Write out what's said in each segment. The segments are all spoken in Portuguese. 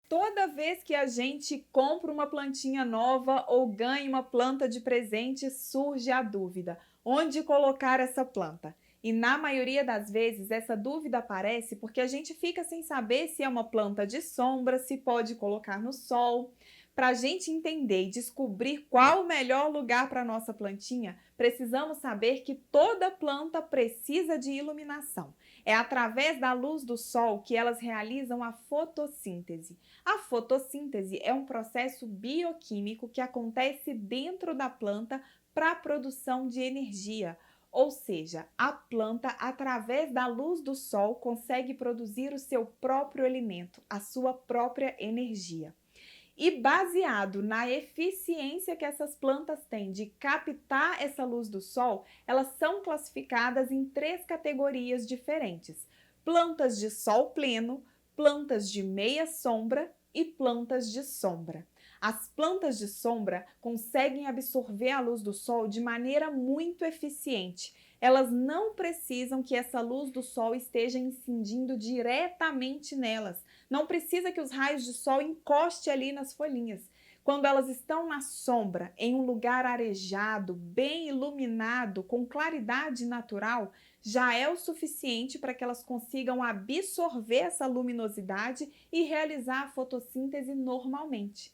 Toda vez que a gente compra uma plantinha nova ou ganha uma planta de presente, surge a dúvida: onde colocar essa planta? E na maioria das vezes, essa dúvida aparece porque a gente fica sem saber se é uma planta de sombra, se pode colocar no sol. Para a gente entender e descobrir qual o melhor lugar para a nossa plantinha, precisamos saber que toda planta precisa de iluminação. É através da luz do sol que elas realizam a fotossíntese. A fotossíntese é um processo bioquímico que acontece dentro da planta para a produção de energia. Ou seja, a planta, através da luz do sol, consegue produzir o seu próprio alimento, a sua própria energia. E baseado na eficiência que essas plantas têm de captar essa luz do sol, elas são classificadas em três categorias diferentes: plantas de sol pleno, plantas de meia sombra e plantas de sombra. As plantas de sombra conseguem absorver a luz do sol de maneira muito eficiente. Elas não precisam que essa luz do sol esteja incidindo diretamente nelas. Não precisa que os raios de sol encostem ali nas folhinhas. Quando elas estão na sombra, em um lugar arejado, bem iluminado, com claridade natural, já é o suficiente para que elas consigam absorver essa luminosidade e realizar a fotossíntese normalmente.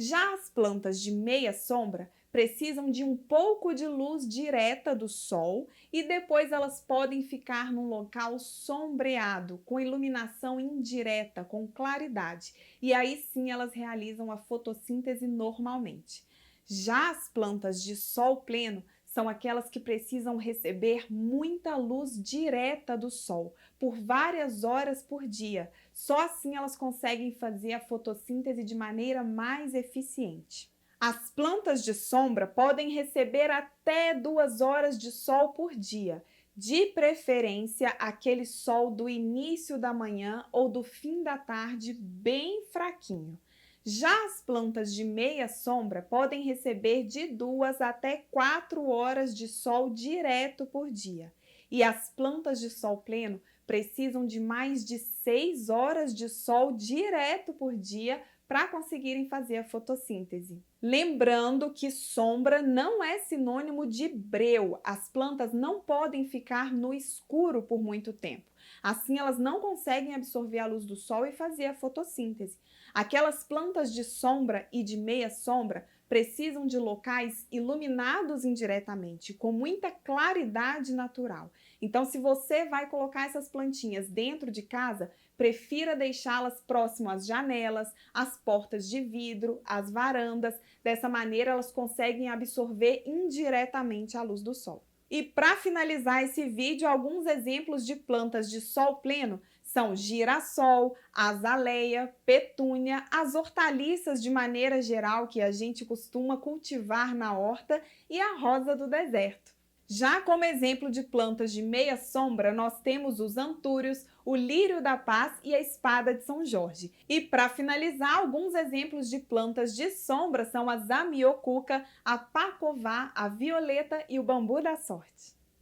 Já as plantas de meia sombra precisam de um pouco de luz direta do sol e depois elas podem ficar num local sombreado, com iluminação indireta, com claridade. E aí sim elas realizam a fotossíntese normalmente. Já as plantas de sol pleno são aquelas que precisam receber muita luz direta do sol, por várias horas por dia. Só assim elas conseguem fazer a fotossíntese de maneira mais eficiente. As plantas de sombra podem receber até 2 horas de sol por dia, de preferência aquele sol do início da manhã ou do fim da tarde bem fraquinho. Já as plantas de meia sombra podem receber de 2 até 4 horas de sol direto por dia. E as plantas de sol pleno precisam de mais de 6 horas de sol direto por dia para conseguirem fazer a fotossíntese. Lembrando que sombra não é sinônimo de breu. As plantas não podem ficar no escuro por muito tempo. Assim, elas não conseguem absorver a luz do sol e fazer a fotossíntese. Aquelas plantas de sombra e de meia sombra precisam de locais iluminados indiretamente, com muita claridade natural. Então, se você vai colocar essas plantinhas dentro de casa, prefira deixá-las próximo às janelas, às portas de vidro, às varandas. Dessa maneira, elas conseguem absorver indiretamente a luz do sol. E para finalizar esse vídeo, alguns exemplos de plantas de sol pleno são girassol, azaleia, petúnia, as hortaliças de maneira geral que a gente costuma cultivar na horta e a rosa do deserto. Já como exemplo de plantas de meia sombra, nós temos os antúrios, o lírio da paz e a espada de São Jorge. E para finalizar, alguns exemplos de plantas de sombra são a zamioculca, a pacová, a violeta e o bambu da sorte.